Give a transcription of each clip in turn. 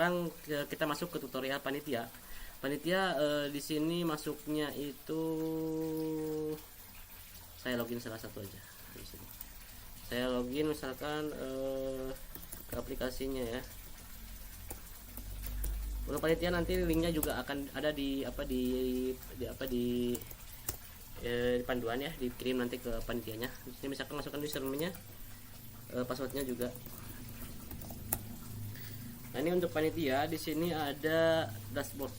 Sekarang kita masuk ke tutorial panitia. Panitia di sini masuknya itu saya login salah satu aja di sini. Saya login misalkan ke aplikasinya ya. Untuk panitia nanti linknya juga akan ada di panduan ya, dikirim nanti ke panitianya. Di sini misalkan masukkan username-nya, passwordnya juga. Nah, ini untuk panitia di sini ada dashboard.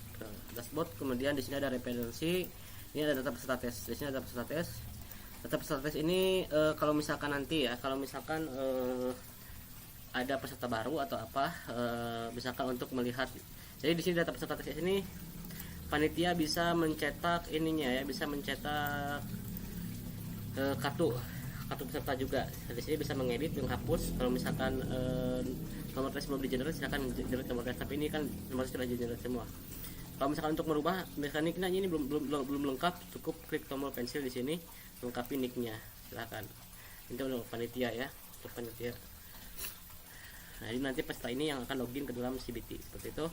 Kemudian di sini ada referensi. Ini ada data peserta tes. Di sini ada peserta tes. Data peserta tes ini kalau misalkan nanti ya, kalau misalkan ada peserta baru atau apa, misalkan untuk melihat. Jadi di sini data peserta tes ini panitia bisa mencetak ininya ya, bisa mencetak kartu peserta juga. Di sini bisa mengedit, menghapus. Kalau misalkan nomor tes belum di-generate, silakan generate nomor tes. Tapi ini kan nomor tes sudah di-generate semua. Kalau misalkan untuk merubah mekaniknya ini belum lengkap, cukup klik tombol pensil di sini, lengkapi nicknya. Silakan. Ini untuk panitia ya, untuk panitia. Nah, ini nanti peserta ini yang akan login ke dalam CBT seperti itu.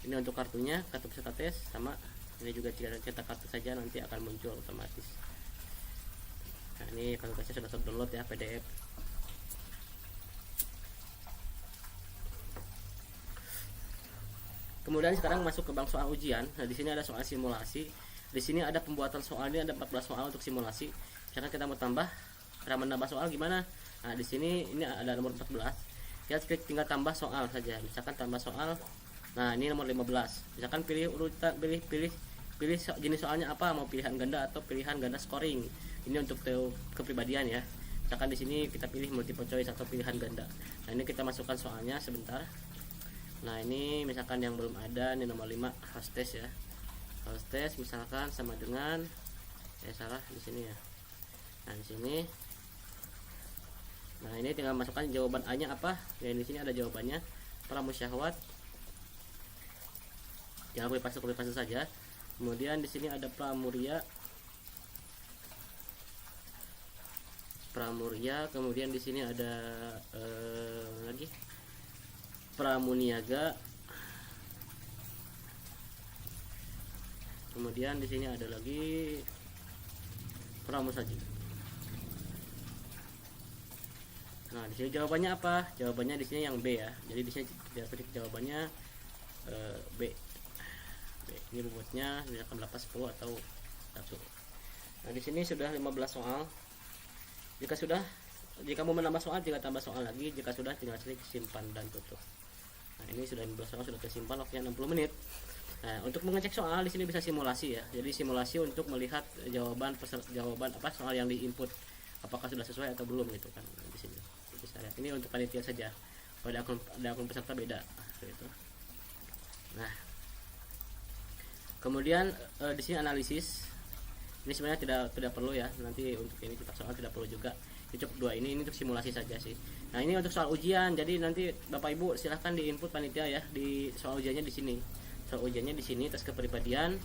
Ini untuk kartunya, kartu peserta tes, sama ini juga jika cetak kartu saja nanti akan muncul otomatis. Nah, ini kartu tesnya sudah download ya, PDF. Kemudian sekarang masuk ke bank soal ujian. Nah, di sini ada soal simulasi. Di sini ada pembuatan soal, ini ada 14 soal untuk simulasi. Misalkan kita mau cara menambah soal gimana? Nah, di sini ini ada nomor 14. Kita tinggal tambah soal saja. Misalkan tambah soal. Nah, ini nomor 15. Misalkan pilih urutan, pilih jenis soalnya apa, mau pilihan ganda atau pilihan ganda scoring. Ini untuk kepribadian ya. Misalkan di sini kita pilih multiple choice atau pilihan ganda. Nah, ini kita masukkan soalnya sebentar. Nah, ini misalkan yang belum ada, ini nomor 5 hostess ya. Hostess misalkan sama dengan salah di sini ya. Nah, di sini. Nah, ini tinggal masukkan jawaban A-nya apa. Ya, di sini ada jawabannya. Pramusyahwat. Jangan copy paste saja. Kemudian di sini ada pramuria, kemudian di sini ada lagi pramuniaga, kemudian di sini ada lagi pramusaji. Nah, di sini jawabannya apa? Jawabannya di sini yang B ya. Jadi di sini kita ketik jawabannya B. Ini bobotnya misalkan 8, 10 atau 1. Nah, di sini sudah 15 soal. Jika mau menambah soal, tinggal tambah soal lagi. Jika sudah, tinggal klik simpan dan tutup. Nah, ini sudah 15 soal, sudah tersimpan waktunya 60 menit. Nah, untuk mengecek soal di sini bisa simulasi ya. Jadi simulasi untuk melihat jawaban soal yang diinput apakah sudah sesuai atau belum gitu kan. Nah, di sini bisa lihat. Ini untuk panitia saja. Pada akun peserta beda gitu. Nah, kemudian di sini analisis. Ini sebenarnya tidak perlu ya. Nanti untuk ini cetak soal tidak perlu juga. Cukup 2 ini untuk simulasi saja sih. Nah, ini untuk soal ujian. Jadi nanti Bapak Ibu silahkan diinput panitia ya di soal ujiannya di sini. Soal ujiannya di sini tes kepribadian,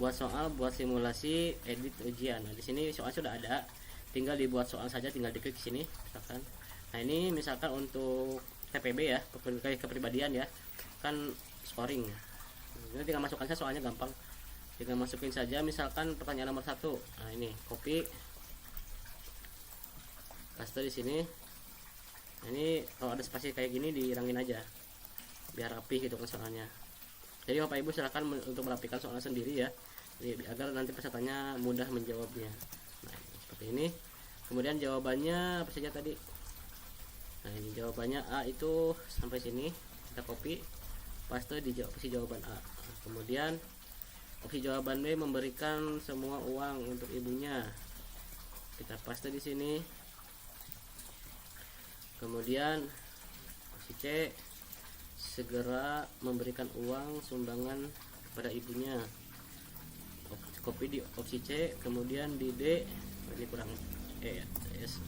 buat soal, buat simulasi, edit ujian. Nah, di sini soal sudah ada. Tinggal dibuat soal saja, tinggal diklik sini misalkan. Nah, ini misalkan untuk TPB ya, kepribadian ya. Kan scoring. Ini tinggal masukkan saja soalnya gampang. Tinggal masukin saja misalkan pertanyaan nomor 1. Nah, ini copy paste di sini. Nah, ini kalau ada spasi kayak gini dihilangin aja biar rapi gitu kan soalnya. Jadi Bapak Ibu silakan untuk merapikan soalnya sendiri ya. Jadi, agar nanti pesertanya mudah menjawabnya. Nah, seperti ini. Kemudian jawabannya apa saja tadi? Nah, ini jawabannya A itu sampai sini. Kita copy paste di opsi jawaban A. Kemudian opsi jawaban B memberikan semua uang untuk ibunya. Kita paste di sini. Kemudian opsi C, segera memberikan uang sumbangan kepada ibunya. Copy di opsi C. Kemudian di D, ini kurang S.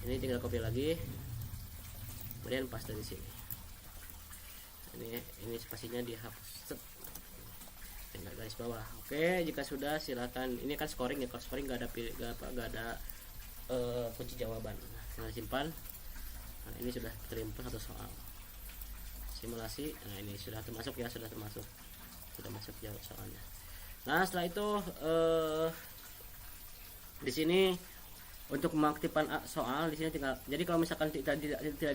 Ini tinggal copy lagi. Kemudian paste di sini. Ini spasinya dihapus. Tinggal garis bawah. Oke, jika sudah silakan. Ini kan scoring ya. Kalau scoring nggak ada kunci jawaban. Nah, simpan. Nah, ini sudah terima satu soal. simulasi. Nah ini sudah termasuk ya, sudah masuk jawab soalnya. Nah setelah itu di sini untuk mengaktifkan soal di sini tinggal, jadi kalau misalkan tidak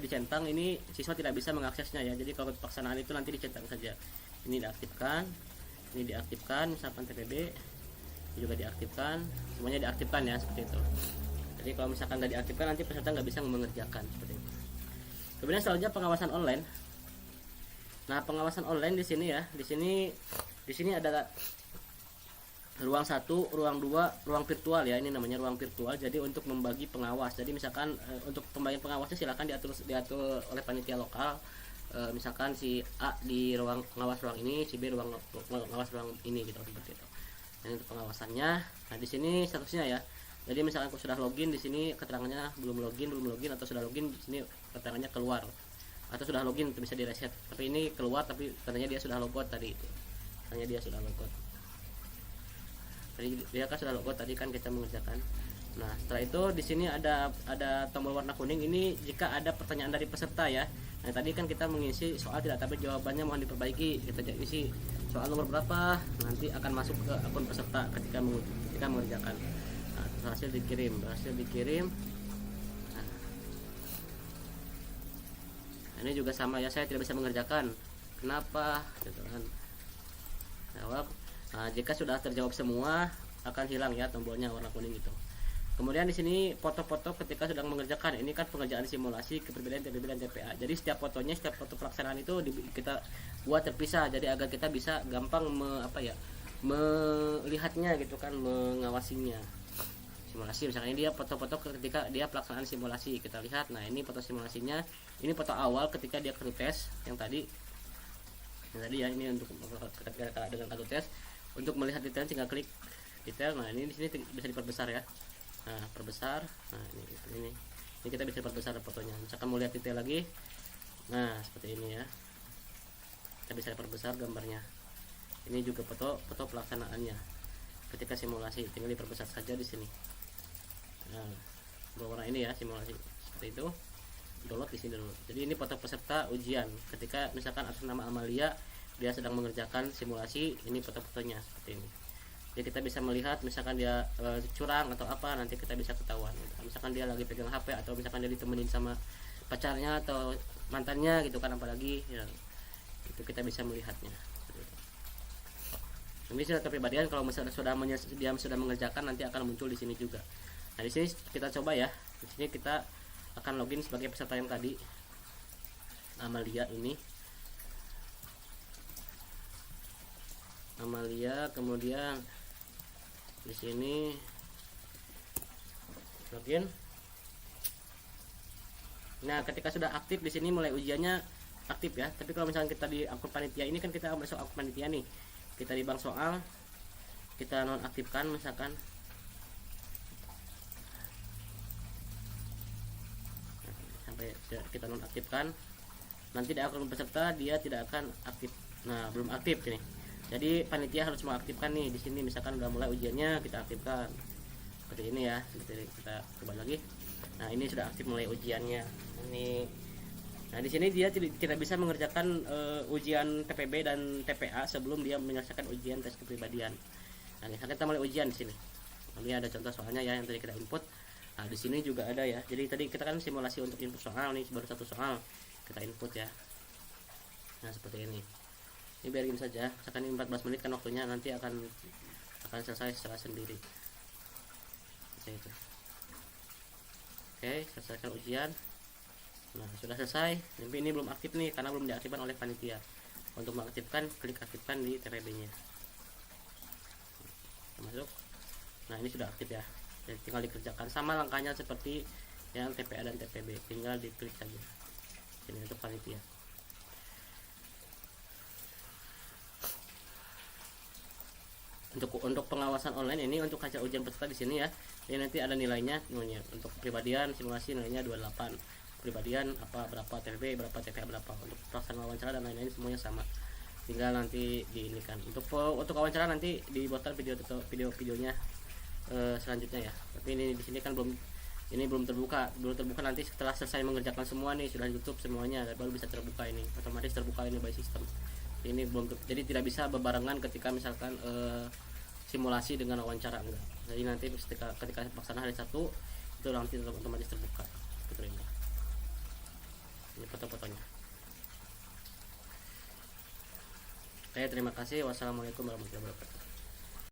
dicentang, ini siswa tidak bisa mengaksesnya ya. Jadi kalau pelaksanaan itu nanti dicentang saja. Ini diaktifkan, misalkan TPB juga diaktifkan, semuanya diaktifkan ya, seperti itu. Jadi kalau misalkan nggak diaktifkan, nanti peserta nggak bisa mengerjakan, seperti itu. Kemudian selanjutnya pengawasan online. Nah pengawasan online di sini ya, di sini ada ruang 1, ruang 2, ruang virtual ya. Ini namanya ruang virtual. Jadi untuk membagi pengawas. Jadi misalkan untuk pembagian pengawasnya silakan diatur oleh panitia lokal. Misalkan si A di ruang pengawas ruang ini, si B ruang pengawas ruang ini gitu, seperti itu. Ini untuk pengawasannya. Nah di sini statusnya ya. Jadi misalkan aku sudah login, di sini keterangannya belum login, atau sudah login, di sini keterangannya keluar, atau sudah login itu bisa direset. Tapi ini keluar, tapi katanya dia sudah logout tadi itu. Katanya dia sudah logout. Tadi dia kan sudah logout tadi kan kita mengerjakan. Nah setelah itu di sini ada tombol warna kuning, ini jika ada pertanyaan dari peserta ya. Nah tadi kan kita mengisi soal tidak tapi jawabannya mohon diperbaiki, kita isi soal nomor berapa, nanti akan masuk ke akun peserta ketika mengerjakan. Nah berhasil dikirim. Nah, ini juga sama ya, saya tidak bisa mengerjakan, kenapa gitu kan. Jawab. Nah, jika sudah terjawab semua akan hilang ya tombolnya warna kuning itu. Kemudian di sini foto-foto ketika sedang mengerjakan. Ini kan pengerjaan simulasi kepribadian TPB dan TPA. Jadi setiap foto pelaksanaan itu kita buat terpisah, jadi agar kita bisa gampang melihatnya gitu kan, mengawasinya. Simulasi misalnya dia foto-foto ketika dia pelaksanaan simulasi, kita lihat. Nah, ini foto simulasinya. Ini foto awal ketika dia kartu tes yang tadi ya. Ini untuk ketika dengan kartu tes. Untuk melihat detail tinggal klik detail. Nah ini di sini bisa diperbesar ya. Nah perbesar. Nah ini kita bisa perbesar fotonya. Misalkan mau lihat detail lagi, nah seperti ini ya, kita bisa perbesar gambarnya. Ini juga foto pelaksanaannya ketika simulasi, tinggal diperbesar saja di sini. Nah berwarna ini ya simulasi, seperti itu. Download di sini dulu. Jadi ini foto peserta ujian ketika misalkan atas nama Amalia, dia sedang mengerjakan simulasi. Ini foto-fotonya seperti ini. Jadi kita bisa melihat misalkan dia curang atau apa, nanti kita bisa ketahuan. Misalkan dia lagi pegang HP, atau misalkan dia ditemenin sama pacarnya atau mantannya gitu kan, apalagi ya, itu kita bisa melihatnya. Ini sudah kepribadian, kalau misalnya dia sudah mengerjakan, nanti akan muncul di sini juga. Nah di sini kita coba ya. Di sini kita akan login sebagai peserta yang tadi, Amalia ini. Amalia, kemudian di sini login. Nah ketika sudah aktif di sini mulai ujiannya aktif ya. Tapi kalau misalnya kita di akun panitia, ini kan kita masuk akun panitia nih, kita di bank soal, kita nonaktifkan misalkan. Sampai kita nonaktifkan, nanti di akun peserta dia tidak akan aktif. Nah belum aktif ini. Jadi panitia harus mengaktifkan nih di sini. Misalkan udah mulai ujiannya, kita aktifkan seperti ini ya. Jadi kita coba lagi. Nah ini sudah aktif mulai ujiannya. Ini. Nah di sini dia tidak bisa mengerjakan ujian TPB dan TPA sebelum dia menyelesaikan ujian tes kepribadian. Nah misalkan kita mulai ujian di sini. Ini ada contoh soalnya ya yang tadi kita input. Nah di sini juga ada ya. Jadi tadi kita kan simulasi untuk input soal nih, baru satu soal kita input ya. Nah seperti ini. Ini biarin saja, misalkan ini 14 menit kan waktunya, nanti akan selesai secara sendiri. Itu. Oke, selesaikan ujian. Nah sudah selesai, tapi ini belum aktif nih karena belum diaktifkan oleh panitia. Untuk mengaktifkan, klik aktifkan di TPB nya. Masuk. Nah ini sudah aktif ya. Jadi tinggal dikerjakan, sama langkahnya seperti yang TPA dan TPB, tinggal diklik saja. Ini untuk panitia. Untuk pengawasan online ini untuk hasil ujian peserta di sini ya. Ini nanti ada nilainya. Untuk kepribadian simulasi nilainya 28. Kepribadian berapa TPB, berapa TPA berapa. Untuk pelaksanaan wawancara dan lain-lain semuanya sama. Tinggal nanti diinikan. Untuk wawancara nanti dibuatkan videonya selanjutnya ya. Tapi ini di sini kan belum Ini belum terbuka nanti setelah selesai mengerjakan semua nih, sudah ditutup semuanya baru bisa terbuka, ini otomatis terbuka ini by system. Ini belum, jadi tidak bisa berbarengan ketika misalkan simulasi dengan wawancara, enggak. Jadi nanti ketika pelaksanaan hari satu itu nanti otomatis terbuka seperti ini. Ini foto-fotonya. Oke, terima kasih. Wassalamualaikum warahmatullahi wabarakatuh.